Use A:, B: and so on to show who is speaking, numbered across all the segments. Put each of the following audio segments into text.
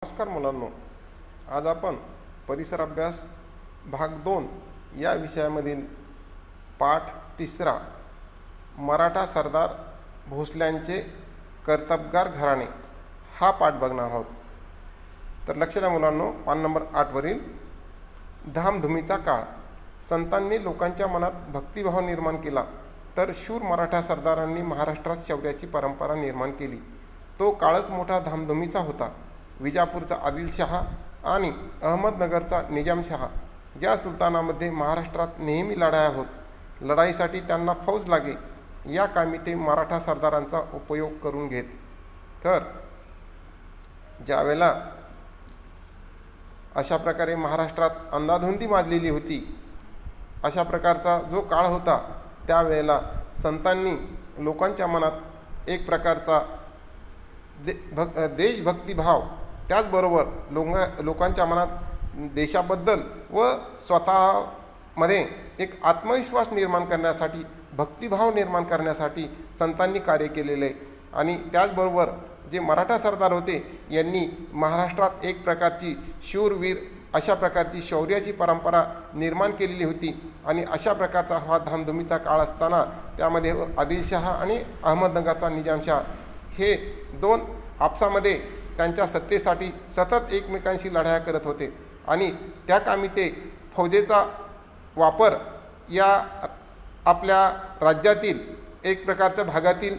A: नमस्कार मुलांनो, आज आपण परिसर अभ्यास भाग 2 या विषयामधील पाठ 3 मराठा सरदार भोसल्यांचे कर्तबगार घराणे हा पाठ बघणार आहोत. तर लक्ष द्या मुलांनो, पान नंबर 8 वरील धामधुमीचा काळ. संतांनी लोकांच्या मनात भक्तिभाव निर्माण केला तर शूर मराठा सरदारांनी महाराष्ट्रात शौर्याची परंपरा निर्माण केली. तो काळच मोठा धामधुमीचा होता. विजापूरचा आदिलशहा आणि अहमदनगरचा निजामशहा या सुलतानामध्ये महाराष्ट्रात नेहमी लढाया होत. लढाईसाठी त्यांना फौज लागे या कामी ते मराठा सरदारांचा उपयोग करून घेत. तर ज्यावेळेला अशा प्रकारे महाराष्ट्रात अंधाधुंदी माजलेली होती, अशा प्रकारचा जो काळ होता, त्यावेळेला संतांनी लोकांच्या मनात एक प्रकारचा देशभक्तिभाव, त्याचबरोबर लोकांच्या मनात देशाबद्दल व स्वतःमध्ये एक आत्मविश्वास निर्माण करण्यासाठी, भक्तिभाव निर्माण करण्यासाठी संतांनी कार्य केलेले आहे. आणि त्याचबरोबर जे मराठा सरदार होते यांनी महाराष्ट्रात एक प्रकारची शूरवीर अशा प्रकारची शौर्याची परंपरा निर्माण केलेली होती. आणि अशा प्रकारचा हा धामधुमीचा काळ असताना त्यामध्ये आदिलशहा आणि अहमदनगरचा निजामशहा हे दोन आपसामध्ये त्यांच्या सत्तेसाठी सतत एकमेकांशी लढाया करत होते. आणि त्या कामी ते फौजेचा वापर या आपल्या राज्यातील एक प्रकारच्या भागातील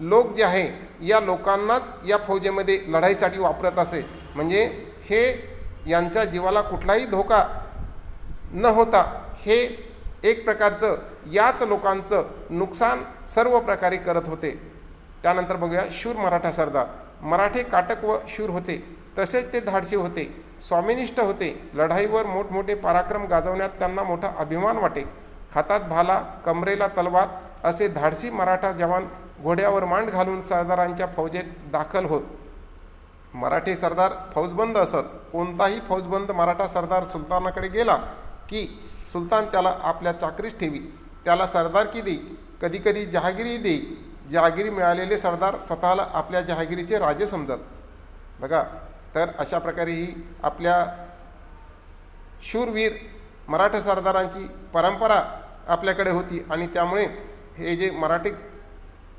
A: लोक जे आहे या लोकांनाच या फौजेमध्ये लढाईसाठी वापरत असे. म्हणजे हे यांच्या जीवाला कुठलाही धोका न होता हे एक प्रकारचं याच लोकांचं नुकसान सर्व प्रकारे करत होते. त्यानंतर बघूया शूर मराठा सरदार. मराठे काटक व शूर होते, तसेच ते धाडसी होते, स्वामिनिष्ठ होते. लढाईवर मोठमोठे पराक्रम गाजवण्यात त्यांना मोठा अभिमान वाटे. हातात भाला, कमरेला तलवार असे धाडसी मराठा जवान घोड्यावर मांड घालून सरदारांच्या फौजेत दाखल होत. मराठे सरदार फौजबंद असत. कोणताही फौजबंद मराठा सरदार सुलतानाकडे गेला की सुलतान त्याला आपल्या चाकरीस ठेवी, त्याला सरदारकी देई, कधीकधी जहागिरी देई. जहागिरी मिळालेले सरदार स्वतःला आपल्या जहागिरीचे राजे समजत. बघा, तर अशा प्रकारे ही आपल्या शूरवीर मराठा सरदारांची परंपरा आपल्याकडे होती. आणि त्यामुळे हे जे मराठी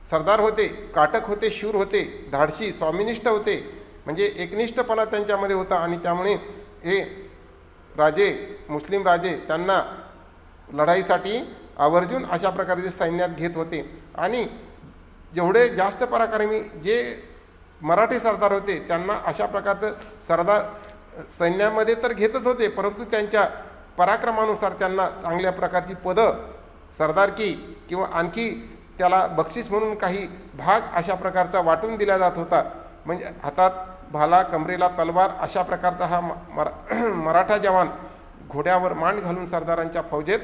A: सरदार होते, काटक होते, शूर होते, धाडशी, स्वामिनिष्ठ होते, म्हणजे एकनिष्ठपणा त्यांच्यामध्ये होता. आणि त्यामुळे हे राजे, मुस्लिम राजे त्यांना लढाईसाठी आवर्जून अशा प्रकारचे सैन्यात घेत होते. आणि जेवढे जास्त पराक्रमी जे मराठी सरदार होते त्यांना अशा प्रकारचं सरदार सैन्यामध्ये तर घेतच होते, परंतु त्यांच्या पराक्रमानुसार त्यांना चांगल्या प्रकारची पदं, सरदारकी किंवा आणखी त्याला बक्षीस म्हणून काही भाग अशा प्रकारचा वाटून दिला जात होता. म्हणजे हातात भाला, कमरेला तलवार अशा प्रकारचा हा मराठा जवान घोड्यावर मांड घालून सरदारांच्या फौजेत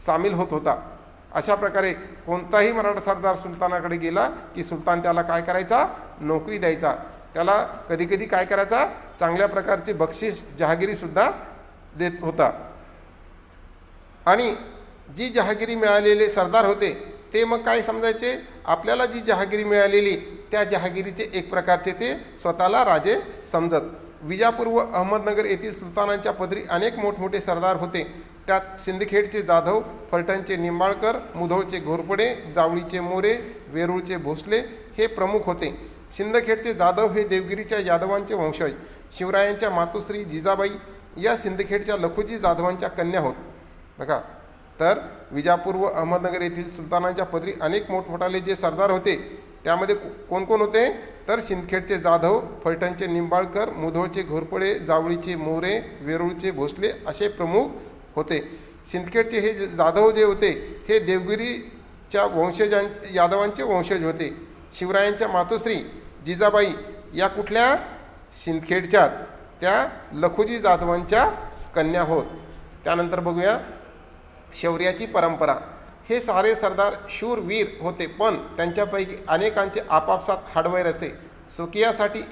A: सामील होत होता. अशा प्रकारे कोणताही मराठा सरदार सुलतानाकडे गेला की सुलतान त्याला काय करायचा, नोकरी द्यायचा. त्याला कधीकधी काय करायचा, चांगल्या प्रकारचे बक्षीस, जहागिरीसुद्धा देत होता. आणि जी जहागिरी मिळालेले सरदार होते ते मग काय समजायचे, आपल्याला जी जहागिरी मिळालेली त्या जहागिरीचे एक प्रकारचे ते स्वतःला राजे समजत. विजापूर व अहमदनगर येथील सुलतानांच्या पदरी अनेक मोठमोठे सरदार होते. त्यात सिंदखेडचे जाधव, फलटणचे निंबाळकर, मुधोळचे घोरपडे, जावळीचे मोरे, वेरूळचे भोसले हे प्रमुख होते. सिंदखेडचे जाधव हे देवगिरीच्या यादवांचे वंशज. शिवरायांच्या मातोश्री जिजाबाई या सिंदखेडच्या लखुजी जाधवांच्या कन्या होत. बघा, तर विजापूर व अहमदनगर येथील सुलतानांच्या पदरी अनेक मोठमोठाले जे सरदार होते त्यामध्ये कोण कोण होते, तर सिंदखेडचे जाधव, फलटणचे निंबाळकर, मुधोळचे घोरपडे, जावळीचे मोरे, वेरूळचे भोसले असे प्रमुख होते. सिंदखेडचे हे जाधव जे होते हे देवगिरीच्या यादवांचे वंशज होते. शिवरायांच्या मातोश्री जिजाबाई या कुठल्या, सिंदखेडच्याच, त्या लखुजी जाधवांच्या कन्या होत. त्यानंतर बघूया शौर्याची परंपरा. हे सारे सरदार शूरवीर होते, पण त्यांच्यापैकी अनेकांचे आपापसात हाडवैर असे. स्वकीयासाठी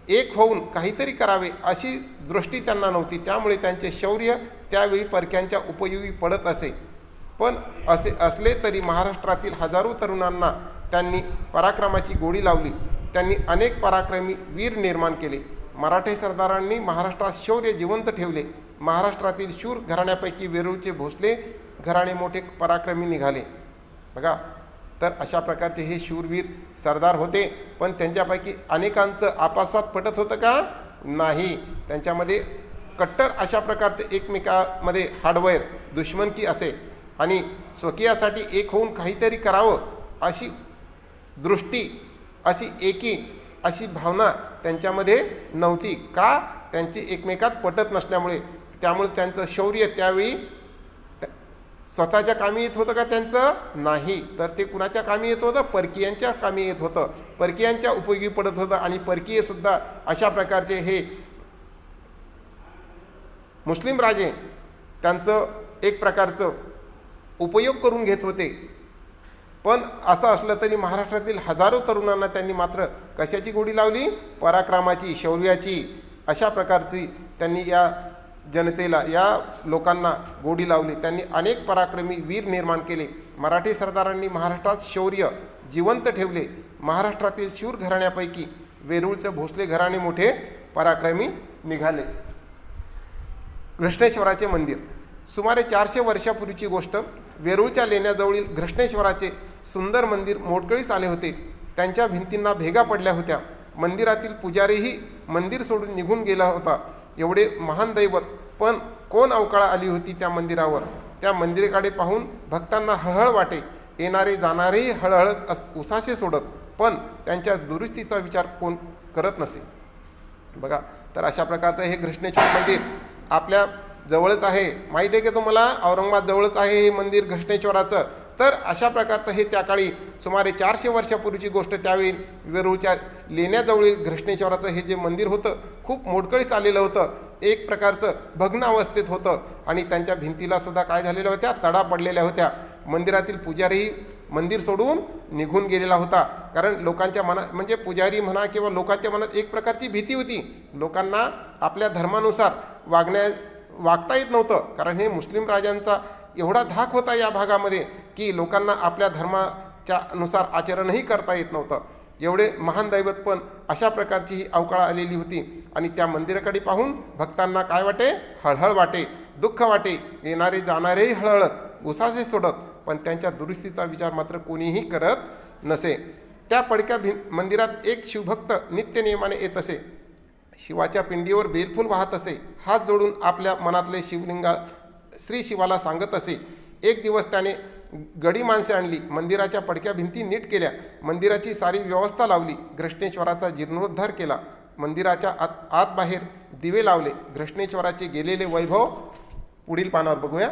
A: एक होऊन काहीतरी करावे अशी दृष्टी त्यांना नव्हती. त्यामुळे त्यांचे शौर्य त्यावेळी परक्यांच्या उपयोगी पडत असे. पण असे असले तरी महाराष्ट्रातील हजारो तरुणांना त्यांनी पराक्रमाची गोडी लावली. त्यांनी अनेक पराक्रमी वीर निर्माण केले. मराठे सरदारांनी महाराष्ट्रात शौर्य जिवंत ठेवले. महाराष्ट्रातील शूर घराण्यापैकी वेरूळचे भोसले घराणे मोठे पराक्रमी निघाले. बघा, तर अशा प्रकारचे हे शूरवीर सरदार होते. पण त्यांच्यापैकी अनेकांचं आपापसात पटत होतं का? नाही. त्यांच्यामध्ये कट्टर अशा प्रकारचे एकमेकांमध्ये हार्डवेअर दुश्मनकी असे आणि स्वकीयासाठी एक होऊन काहीतरी करावं अशी दृष्टी, अशी एकी, अशी भावना त्यांच्यामध्ये नव्हती. का? त्यांची एकमेकात पटत नसल्यामुळे. त्यामुळे त्यांचं शौर्य त्यावेळी स्वतःच्या कामी येत होतं का? त्यांचं नाही. तर ते कुणाच्या कामी येत होतं? परकीयांच्या कामी येत होतं, परकीयांच्या उपयोगी पडत होतं. आणि परकीयसुद्धा अशा प्रकारचे हे मुस्लिम राजे त्यांचं एक प्रकारचं उपयोग करून घेत होते. पण असं असलं तरी महाराष्ट्रातील हजारो तरुणांना त्यांनी मात्र कशाची गोडी लावली? पराक्रमाची, शौर्याची. अशा प्रकारची त्यांनी या जनतेला, या लोकांना गोडी लावली. त्यांनी अनेक पराक्रमी वीर निर्माण केले. मराठी सरदारांनी महाराष्ट्रात शौर्य जिवंत ठेवले. महाराष्ट्रातील शूर घराण्यापैकी वेरूळचे भोसले घराणे मोठे पराक्रमी निघाले. घृष्णेश्वराचे मंदिर. सुमारे 400 वर्षापूर्वीची गोष्ट. वेरूळच्या लेण्याजवळील घृष्णेश्वराचे सुंदर मंदिर मोडकळीस आले होते. त्यांच्या भिंतींना भेगा पडल्या होत्या. मंदिरातील पुजारीही मंदिर सोडून निघून गेला होता. एवढे महान दैवत, पण कोण अवकाळा आली होती त्या मंदिरावर. त्या मंदिराकडे पाहून भक्तांना हळहळ वाटे. येणारे जाणारेही हळहळत उसासे सोडत, पण त्यांच्या दुरुस्तीचा विचार कोण करत नसे. बघा, तर अशा प्रकारचं हे घृष्णेश्वर मंदिर आपल्या जवळच आहे. माहिती आहे की तुम्हाला? औरंगाबाद जवळच आहे हे मंदिर घृष्णेश्वराचं. तर अशा प्रकारचं हे त्या काळी सुमारे 400 वर्षापूर्वीची गोष्ट. त्यावेळी वेरूळच्या लेण्याजवळील घृष्णेश्वराचं हे जे मंदिर होतं खूप मोडकळीस आलेलं होतं. एक प्रकारचं भग्न अवस्थेत होतं. आणि त्यांच्या भिंतीला सुद्धा काय झालेल्या होत्या? तडा पडलेल्या होत्या. मंदिरातील पुजारीही मंदिर सोडून निघून गेलेला होता. कारण लोकांच्या मनात, म्हणजे पुजारी म्हणा किंवा लोकांच्या मनात एक प्रकारची भीती होती. लोकांना आपल्या धर्मानुसार वागता येत नव्हतं. कारण हे मुस्लिम राजांचा एवढा धाक होता या भागामध्ये की लोकांना आपल्या धर्माच्या नुसार आचरणही करता येत नव्हतं. एवढे महान दैवत, पण अशा प्रकारची ही अवकाळा आलेली होती. आणि त्या मंदिराकडे पाहून भक्तांना काय वाटे? हळहळ वाटे, दुःख वाटे. येणारे जाणारेही हळहळत, उसासे सोडत, पण त्यांच्या दुरुस्तीचा विचार मात्र कोणीही करत नसे. त्या पडक्या मंदिरात एक शिवभक्त नित्य नियमाने येत असे. शिवाच्या पिंडीवर बेलफूल वाहत असे. हात जोडून आपल्या मनातले शिवलिंगा श्री शिवाला सांगत असे. एक दिवस त्याने गडी माणसे आणली. मंदिराच्या पडक्या भिंती नीट केल्या. मंदिराची सारी व्यवस्था लावली. घृष्णेश्वराचा जीर्णोद्धार केला. मंदिराच्या आत बाहेर दिवे लावले. घृष्णेश्वराचे गेलेले वैभव पुढील पानावर बघूया.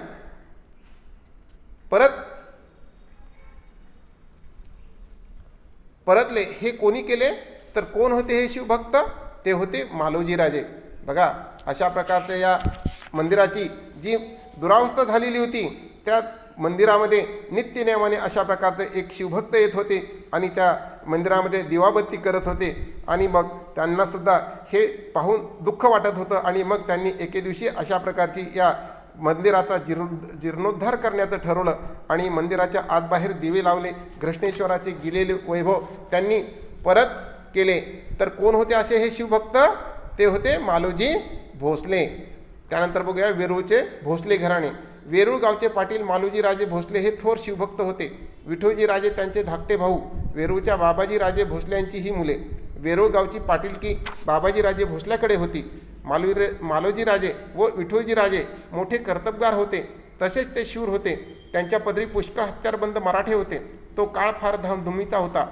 A: परतले. हे कोणी केले? तर कोण होते हे शिवभक्त? ते होते मालोजी राजे. बघा, अशा प्रकारच्या या मंदिराची जी दुरावस्था झालेली होती, त्या मंदिरामध्ये नित्यनेमाने अशा प्रकारचे एक शिवभक्त येत होते आणि त्या मंदिरामध्ये दिवाबत्ती करत होते. आणि मग त्यांनासुद्धा हे पाहून दुःख वाटत होतं. आणि मग त्यांनी एके दिवशी अशा प्रकारची या मंदिराचा जीर्णोद्धार करण्याचं ठरवलं. आणि मंदिराच्या आतबाहेर दिवे लावले. घृष्णेश्वराचे गेलेले वैभव त्यांनी परत केले. तर कोण होते असे हे शिवभक्त? ते होते मालोजी भोसले. त्यानंतर बघूया वेरूळचे भोसले घराणे. वेरूळ गावचे पाटील मालोजी राजे भोसले हे थोर शिवभक्त होते. विठोजी राजे त्यांचे धाकटे भाऊ. वेरूळच्या बाबाजी राजे भोसल्यांची ही मुले. वेरूळ गावची पाटीलकी बाबाजी राजे भोसल्याकडे होती. मालोजी राजे व विठोजी राजे मोठे कर्तबगार होते. तसेच ते शूर होते. त्यांच्या पदरी पुष्कळ हत्यारबंद मराठे होते. तो काळ फार धामधुमीचा होता.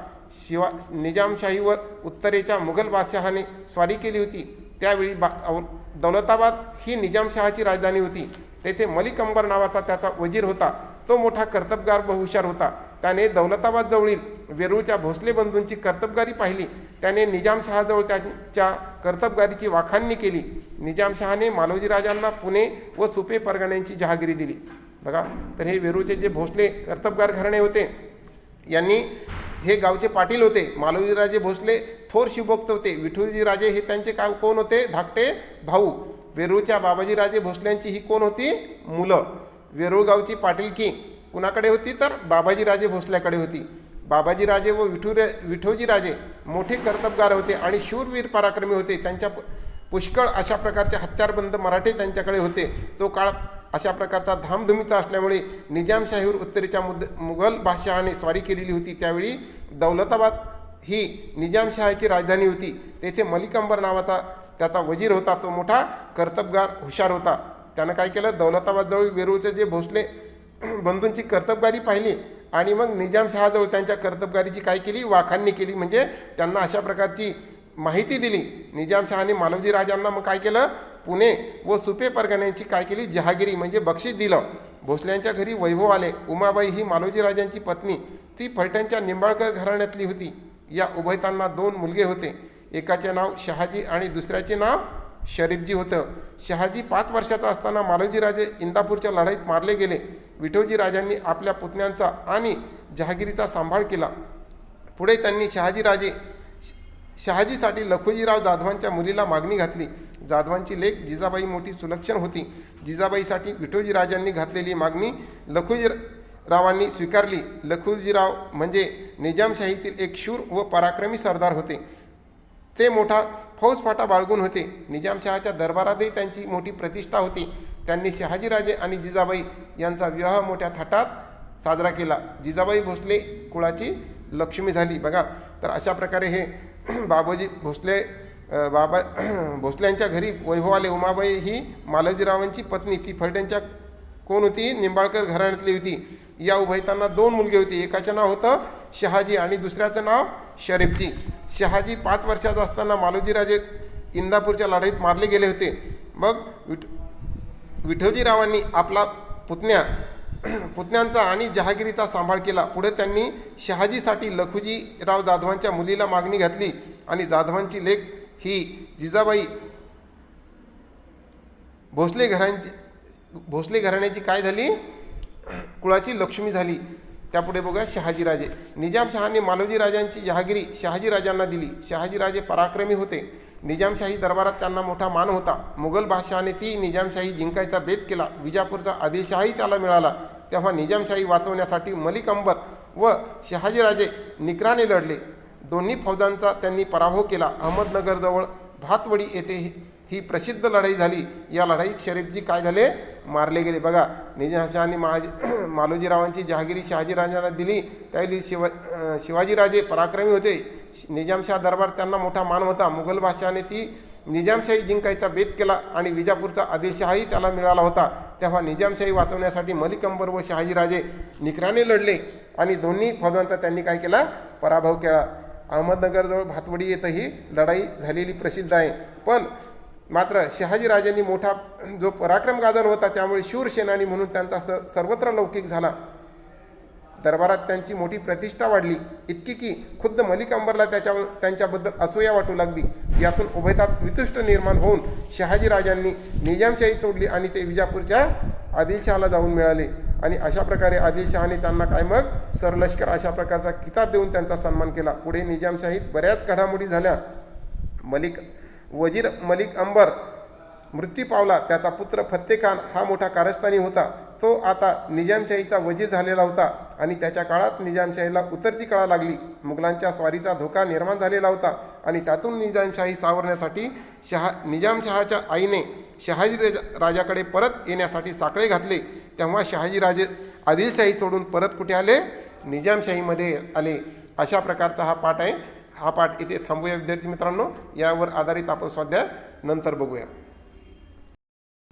A: निजामशाहीवर उत्तरेच्या मुघल बादशहाने स्वारी केली होती. त्यावेळी दौलताबाद ही निजामशहाची राजधानी होती. तेथे मलिक अंबर नावाचा त्याचा वजीर होता. तो मोठा कर्तबगार व हुशार होता. त्याने दौलताबाद जवळील वेरूळच्या भोसले बंधूंची कर्तबगारी पाहिली. त्याने निजामशहाजवळ त्यांच्या कर्तबगारीची वाखाणणी केली. निजामशहाने मालोजीराजांना पुणे व सुपे परगण्यांची जहागिरी दिली. बघा, तर हे वेरूळचे जे भोसले कर्तबगार घराणे होते, यांनी हे गावचे पाटील होते. मालोजीराजे भोसले थोर शिवभक्त होते. विठोजी राजे हे त्यांचे कोण होते? धाकटे भाऊ. वेरूळच्या बाबाजी राजे भोसल्यांची ही कोण होती? मुलं. वेरूळ गावची पाटीलकी कुणाकडे होती? तर बाबाजी राजे भोसल्याकडे होती. बाबाजी राजे व विठोजी राजे मोठे कर्तबगार होते आणि शूरवीर पराक्रमी होते. त्यांच्या पुष्कळ अशा प्रकारचे हत्यारबंद मराठे त्यांच्याकडे होते. तो काळ अशा प्रकारचा धामधुमीचा असल्यामुळे निजामशाहीवर उत्तरेच्या मुघल बादशहाने स्वारी केलेली होती. त्यावेळी दौलताबाद ही निजामशहाची राजधानी होती. तेथे मलिक अंबर नावाचा त्याचा वजीर होता. तो मोठा कर्तबगार हुशार होता. त्यानं काय केलं, दौलताबादजवळ वेरूळचे जे भोसले बंधूंची कर्तबगारी पाहिली आणि मग निजामशहाजवळ त्यांच्या कर्तबगारीची काय केली, वाखाणणी केली. म्हणजे त्यांना अशा प्रकारची माहिती दिली. निजामशहाने मालोजी राजांना मग काय केलं, पुणे व सुपे परगण्यांची काय केली, जहागिरी म्हणजे बक्षीस दिलं. भोसल्यांच्या घरी वैभव आले. उमाबाई ही मालोजी राजांची पत्नी, ती फलटणच्या निंबाळकर घराण्यातली होती. या उभयतांना 2 मुलगे होते. एकाचे नाव शहाजी आणि दुसऱ्याचे नाव शरीफजी होतं. शहाजी 5 वर्षाचा असताना मालोजीराजे इंदापूरच्या लढाईत मारले गेले. विठोजी राजांनी आपल्या पुतण्यांचा आणि जहागिरीचा सांभाळ केला. पुढे त्यांनी शहाजीसाठी लखुजीराव जाधवांच्या मुलीला मागणी घातली. जाधवांची लेक जिजाबाई मोठी सुलक्षण होती. जिजाबाईसाठी विठोजी राजांनी घातलेली मागणी लखुजीरावांनी स्वीकारली. लखुजीराव म्हणजे निजामशाहीतील एक शूर व पराक्रमी सरदार होते. ते मोठा फौजफाटा बाळगून होते. निजामशहाच्या दरबारातही त्यांची मोठी प्रतिष्ठा होती. त्यांनी शहाजीराजे आणि जिजाबाई यांचा विवाह मोठ्या थाटात साजरा केला. जिजाबाई भोसले कुळाची लक्ष्मी झाली. बघा, तर अशा प्रकारे हे बाबूजी भोसले भोसल्यांच्या घरी वैभव आले. उमाबाई ही मालोजीरावांची पत्नी, ती फलटणच्या कोण होती, निंबाळकर घराण्यातली होती. या उभयतांना 2 मुलगे होते. एकाचं नाव होतं शहाजी आणि दुसऱ्याचं नाव शरीफजी. शहाजी 5 वर्षाचा असताना मालोजीराजे इंदापूरच्या लढाईत मारले गेले होते. मग विठोजीरावांनी आपला पुतण्यांचा आणि जहागिरीचा सांभाळ केला. पुढे त्यांनी शहाजीसाठी लखुजीराव जाधवांच्या मुलीला मागणी घातली आणि जाधवांची लेक ही जिजाबाई भोसले घराण्याची काय झाली, कुळाची लक्ष्मी झाली. त्यापुढे बघा शहाजीराजे. निजामशहाने मालोजी राजांची जहागिरी शहाजीराजांना दिली. शहाजीराजे पराक्रमी होते. निजामशाही दरबारात त्यांना मोठा मान होता. मुघल बादशहाने ती निजामशाही जिंकायचा बेत केला. विजापूरचा आदिलशाही त्याला मिळाला. तेव्हा निजामशाही वाचवण्यासाठी मलिक अंबर व शहाजीराजे निकराने लढले. दोन्ही फौजांचा त्यांनी पराभव केला. अहमदनगरजवळ भातवडी येथे ही प्रसिद्ध लढाई झाली. या लढाईत शरीफजी काय झाले, मारले गेले. बघा, निजामशहाने मालोजीरावांची जहागिरी शहाजीराजांना दिली. त्यावेळी शिवाजीराजे पराक्रमी होते. निजामशाह दरबार त्यांना मोठा मान होता. मुघल बादशहाने ती निजामशाही जिंकायचा बेत केला आणि विजापूरचा आदिलशाही त्याला मिळाला होता. तेव्हा निजामशाही वाचवण्यासाठी मलिक अंबर व शहाजीराजे निकराने लढले आणि दोन्ही फौजांचा त्यांनी काय केला, पराभव केला. अहमदनगरजवळ भातवडी येथे ही लढाई झालेली प्रसिद्ध आहे. पण मात्र शहाजीराजांनी मोठा जो पराक्रम गाजवला होता, त्यामुळे शूर सेनानी म्हणून त्यांचा सर्वत्र लौकिक झाला. दरबारात त्यांची मोठी प्रतिष्ठा वाढली. इतकी की खुद्द मलिक अंबरला त्यांच्याबद्दल असूया वाटू लागली. यातून उभयतात वितुष्ट निर्माण होऊन शहाजीराजांनी निजामशाही सोडली आणि ते विजापूरच्या आदिलशहाला जाऊन मिळाले. आणि अशा प्रकारे आदिलशहाने त्यांना काय मग सरलष्कर अशा प्रकारचा किताब देऊन त्यांचा सन्मान केला. पुढे निजामशाहीत बऱ्याच घडामोडी झाल्या. वजीर मलिक अंबर मृत्यू पावला. त्याचा पुत्र फत्तेखान हा मोठा कारस्थानी होता. तो आता निजामशाहीचा वजीर झालेला होता आणि त्याच्या काळात निजामशाहीला उतरती कळा लागली. मुघलांच्या स्वारीचा धोका निर्माण झालेला होता आणि त्यातून निजामशाही सावरण्यासाठी निजामशहाच्या आईने शहाजी राजाकडे परत येण्यासाठी साकडे घातले. तेव्हा शहाजीराजे आदिलशाही सोडून परत कुठे आले, निजामशाहीमध्ये आले. अशा प्रकारचा हा पाठ आहे. हा पाठ इथे थांबूया विद्यार्थी मित्रांनो. यावर आधारित आपण स्वाध्याय नंतर बघूया.